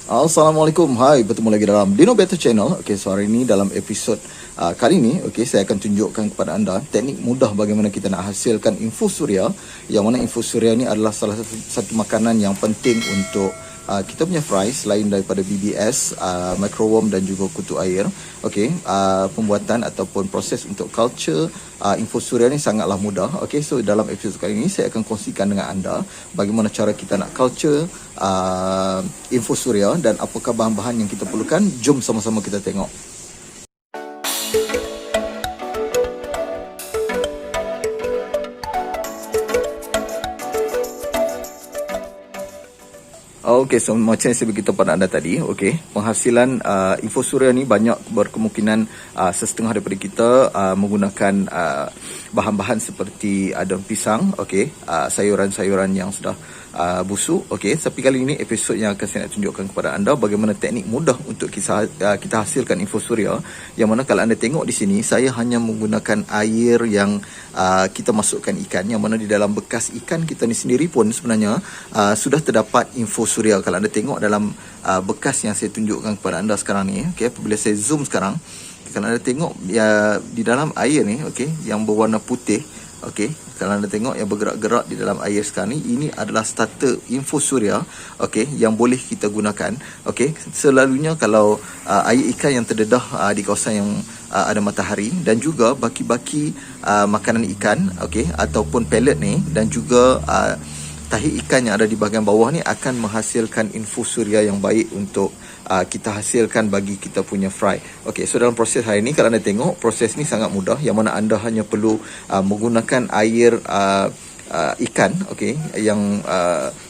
Assalamualaikum, hai, bertemu lagi dalam Dino Better Channel. Okey, so hari ini dalam episod kali ini, okey, saya akan tunjukkan kepada anda teknik mudah bagaimana kita nak hasilkan infusuria. Yang mana infusuria ni adalah salah satu makanan yang penting untuk kita punya fry selain daripada BBS, microworm dan juga kutu air. Okey, pembuatan ataupun proses untuk culture infusuria ni sangatlah mudah. Okey, so dalam episod kali ini saya akan kongsikan dengan anda bagaimana cara kita nak culture infusuria dan apakah bahan-bahan yang kita perlukan. Jom sama-sama kita tengok. Okey, so macam saya beritahu pada anda tadi, okey, penghasilan infusuria ni banyak berkemungkinan setengah daripada kita menggunakan bahan-bahan seperti daun pisang, okey, sayuran-sayuran yang sudah busuk, okey. Tapi kali ini episod yang akan saya nak tunjukkan kepada anda bagaimana teknik mudah untuk kita hasilkan infusuria. Yang mana kalau anda tengok di sini, saya hanya menggunakan air yang kita masukkan ikan, yang mana di dalam bekas ikan kita ni sendiri pun sebenarnya sudah terdapat infusuria. Kalau anda tengok dalam bekas yang saya tunjukkan kepada anda sekarang ni, okey, apabila saya zoom sekarang, kalau anda tengok ya, di dalam air ni, okey, yang berwarna putih, okey, kalau anda tengok yang bergerak-gerak di dalam air sekarang ni, ini adalah starter infusuria, okey, yang boleh kita gunakan. Okey, selalunya kalau air ikan yang terdedah di kawasan yang ada matahari, dan juga baki-baki makanan ikan, okey, ataupun pellet ni, dan juga tahi ikan yang ada di bahagian bawah ni akan menghasilkan infusuria yang baik untuk kita hasilkan bagi kita punya fry. Okey, so dalam proses hari ni, kalau anda tengok, proses ni sangat mudah, yang mana anda hanya perlu menggunakan air ikan, okey, yang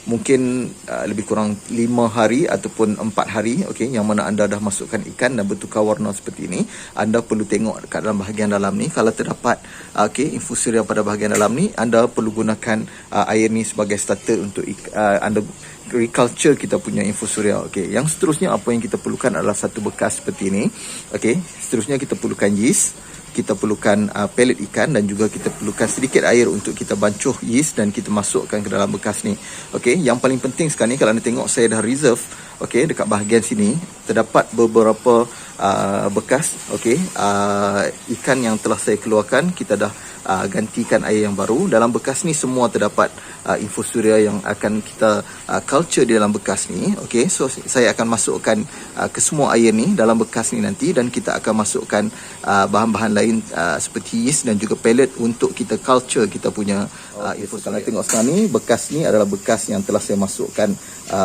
mungkin lebih kurang 5 hari ataupun 4 hari, okey, yang mana anda dah masukkan ikan dan bertukar warna seperti ini. Anda perlu tengok kat dalam bahagian dalam ni, kalau terdapat okey, infusuria pada bahagian dalam ni, anda perlu gunakan air ni sebagai starter untuk anda reculture kita punya infusuria. Okey, yang seterusnya apa yang kita perlukan adalah satu bekas seperti ini. Okey, seterusnya kita perlukan yeast, kita perlukan pellet ikan, dan juga kita perlukan sedikit air untuk kita bancuh yeast dan kita masukkan ke dalam bekas ni. Okey, yang paling penting sekarang ni, kalau anda tengok saya dah reserve, okey, dekat bahagian sini terdapat beberapa bekas, okey, ikan yang telah saya keluarkan, kita dah gantikan air yang baru. Dalam bekas ni semua terdapat infusuria yang akan kita culture di dalam bekas ni. Okey, so saya akan masukkan ke semua air ni dalam bekas ni nanti, dan kita akan masukkan bahan-bahan lain seperti yeast dan juga pellet untuk kita culture kita punya infusuria. Kalau tengok sekarang ni, bekas ni adalah bekas yang telah saya masukkan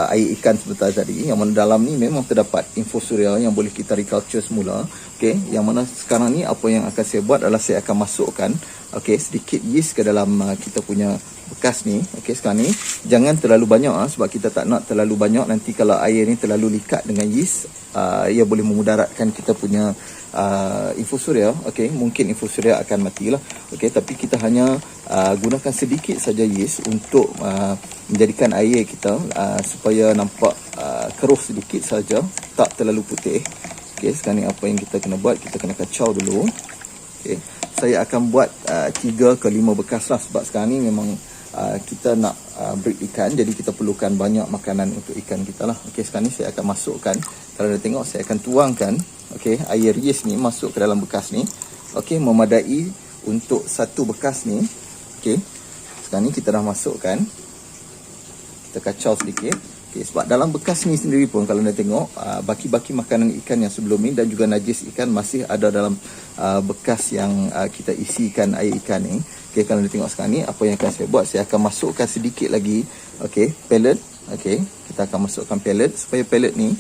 air ikan sebentar tadi, yang mana dalam ni memang terdapat infusuria yang boleh kita reculture semula. Okey, yang mana sekarang ni apa yang akan saya buat adalah saya akan masukkan sedikit yeast ke dalam kita punya bekas ni. Okey, sekarang ni jangan terlalu banyak sebab kita tak nak terlalu banyak, nanti kalau air ni terlalu likat dengan yeast, ia boleh memudaratkan kita punya infusuria. Okey, mungkin infusuria akan matilah. Okey, tapi kita hanya gunakan sedikit saja yeast untuk menjadikan air kita supaya nampak keruh sedikit saja, tak terlalu putih. Okey, sekarang ni apa yang kita kena buat, kita kena kacau dulu. Okey, saya akan buat 3 ke 5 bekas lah, sebab sekarang ni memang kita nak breed ikan, jadi kita perlukan banyak makanan untuk ikan kita lah. Okey, sekarang ni saya akan masukkan, kalau anda tengok saya akan tuangkan, okey, air yeast ni masuk ke dalam bekas ni. Okey, memadai untuk satu bekas ni. Okey, sekarang ni kita dah masukkan, kita kacau sedikit. Okay, sebab dalam bekas ni sendiri pun kalau anda tengok, baki-baki makanan ikan yang sebelum ni dan juga najis ikan masih ada dalam bekas yang kita isikan air ikan ni. Okay, kalau anda tengok sekarang ni, apa yang akan saya buat, saya akan masukkan sedikit lagi, okay, pellet. Okay, kita akan masukkan pellet supaya pellet ni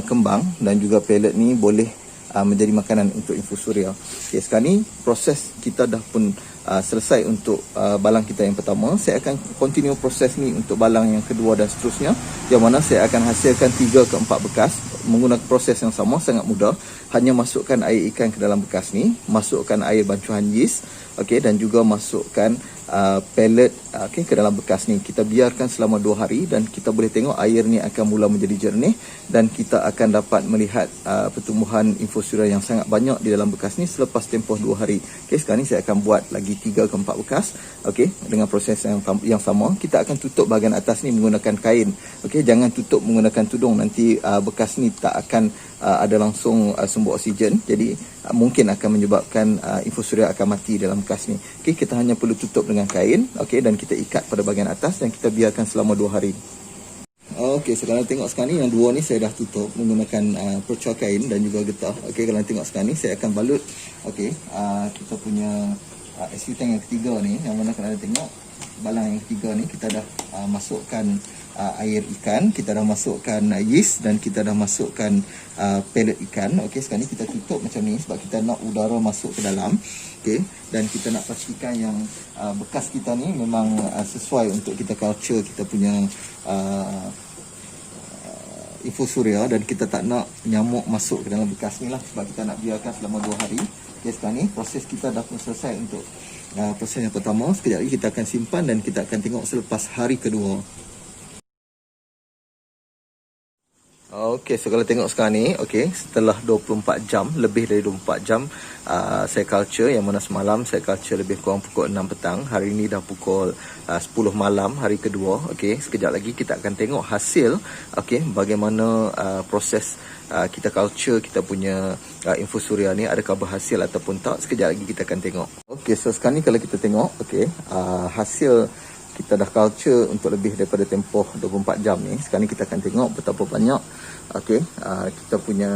kembang, dan juga pellet ni boleh menjadi makanan untuk infusuria. Okay, sekarang ni proses kita dah pun selesai untuk balang kita yang pertama. Saya akan continue proses ni untuk balang yang kedua dan seterusnya, yang mana saya akan hasilkan 3 ke 4 bekas menggunakan proses yang sama, sangat mudah. Hanya masukkan air ikan ke dalam bekas ni, masukkan air bancuhan yeast, okey, dan juga masukkan pellet ke dalam bekas ni. Kita biarkan selama 2 hari dan kita boleh tengok air ni akan mula menjadi jernih dan kita akan dapat melihat pertumbuhan infusoria yang sangat banyak di dalam bekas ni selepas tempoh 2 hari. Okey, sekarang ni saya akan buat lagi 3 ke 4 bekas. Okey, dengan proses yang sama. Kita akan tutup bahagian atas ni menggunakan kain. Okey, jangan tutup menggunakan tudung, nanti bekas ni tak akan ada langsung sumber oksigen. Jadi mungkin akan menyebabkan infusoria akan mati dalam bekas ni. Okey, kita hanya perlu tutup dengan kain, okey, dan kita ikat pada bahagian atas dan kita biarkan selama 2 hari. Okey, sekarang tengok sekarang ni yang 2 ni saya dah tutup menggunakan perca kain dan juga getah. Okey, kalau tengok sekarang ni saya akan balut okey, kita punya SU tank yang ketiga ni, yang mana kalau anda tengok balang yang ketiga ni kita dah masukkan air ikan, kita dah masukkan yeast dan kita dah masukkan pellet ikan. Okey, sekarang ni kita tutup macam ni sebab kita nak udara masuk ke dalam. Okey, dan kita nak pastikan yang bekas kita ni memang sesuai untuk kita culture kita punya infusoria, dan kita tak nak nyamuk masuk ke dalam bekas ni lah sebab kita nak biarkan selama 2 hari. Okey, sekarang ni proses kita dah pun selesai untuk proses yang pertama. Sekejap lagi kita akan simpan dan kita akan tengok selepas hari kedua. Okey, so kalau tengok sekarang ni, okey, setelah 24 jam, lebih dari 24 jam saya culture, yang mana semalam saya culture lebih kurang pukul 6 petang. Hari ini dah pukul 10 malam, hari kedua. Okey, sekejap lagi kita akan tengok hasil, okey, bagaimana proses kita culture kita punya infusoria ni, adakah berhasil ataupun tak. Sekejap lagi kita akan tengok. Okey, so sekarang ni kalau kita tengok, okey, hasil kita dah culture untuk lebih daripada tempoh 24 jam ni. Sekarang ni kita akan tengok betapa banyak okey, kita punya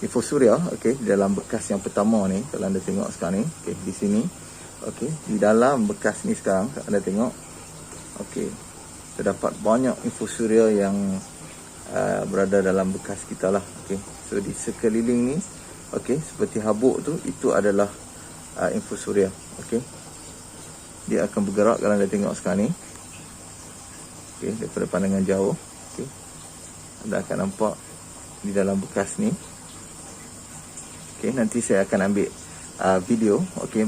infusoria okey di dalam bekas yang pertama ni. Kalau anda tengok sekarang ni, okey, di sini, okey, di dalam bekas ni sekarang anda tengok, okey, terdapat banyak infusoria yang berada dalam bekas kita lah. Okey, so di sekeliling ni, okey, seperti habuk tu, itu adalah infusoria. Okey, dia akan bergerak kalau anda tengok sekarang ni. Okey, daripada pandangan jauh, okey, anda akan nampak di dalam bekas ni. Okey, nanti saya akan ambil video, okey,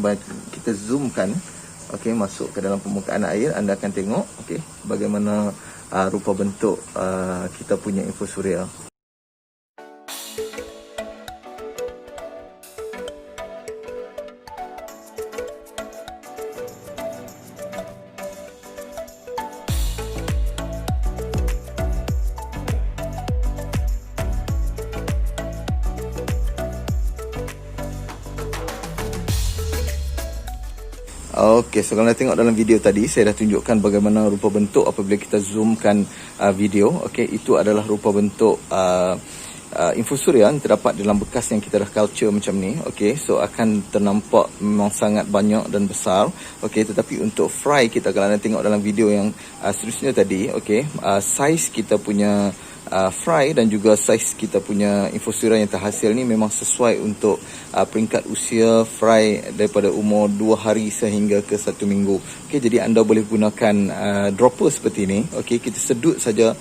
kita zoomkan, okey, masuk ke dalam permukaan air. Anda akan tengok, okey, bagaimana rupa bentuk kita punya infusoria. Okey, so kalau anda tengok dalam video tadi, saya dah tunjukkan bagaimana rupa bentuk apabila kita zoomkan video. Okey, itu adalah rupa bentuk infusoria yang terdapat dalam bekas yang kita dah culture macam ni. Okey, so akan ternampak memang sangat banyak dan besar. Okey, tetapi untuk fry kita, kalau anda tengok dalam video yang seterusnya tadi, okey, saiz kita punya fry dan juga saiz kita punya infusoria yang terhasil ni memang sesuai untuk peringkat usia fry daripada umur 2 hari sehingga ke 1 minggu. Okey, jadi anda boleh gunakan dropper seperti ni. Okey, kita sedut saja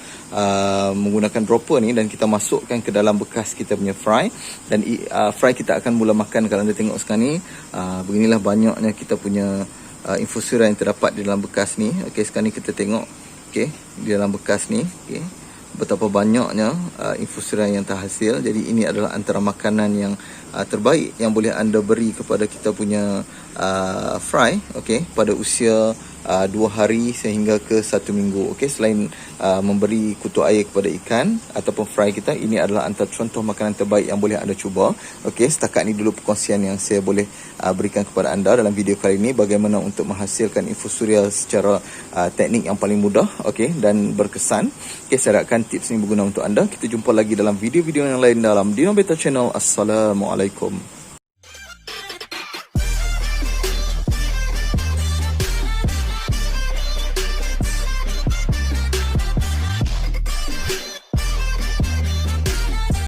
menggunakan dropper ni dan kita masukkan ke dalam bekas kita punya fry, dan fry kita akan mula makan. Kalau anda tengok sekarang ni, beginilah banyaknya kita punya infusoria yang terdapat di dalam bekas ni. Okey, sekarang ni kita tengok, okey, di dalam bekas ni, okey, betapa banyaknya infusoria yang terhasil. Jadi ini adalah antara makanan yang terbaik yang boleh anda beri kepada kita punya fry, okey, pada usia 2 hari sehingga ke 1 minggu. Okey, selain memberi kutu air kepada ikan ataupun fry kita, ini adalah antara contoh makanan terbaik yang boleh anda cuba. Okey, setakat ini dulu perkongsian yang saya boleh berikan kepada anda dalam video kali ini, bagaimana untuk menghasilkan infusoria secara teknik yang paling mudah, okey, dan berkesan. Okey, saya harapkan tips ini berguna untuk anda. Kita jumpa lagi dalam video-video yang lain dalam Dino Beta Channel. Assalamualaikum.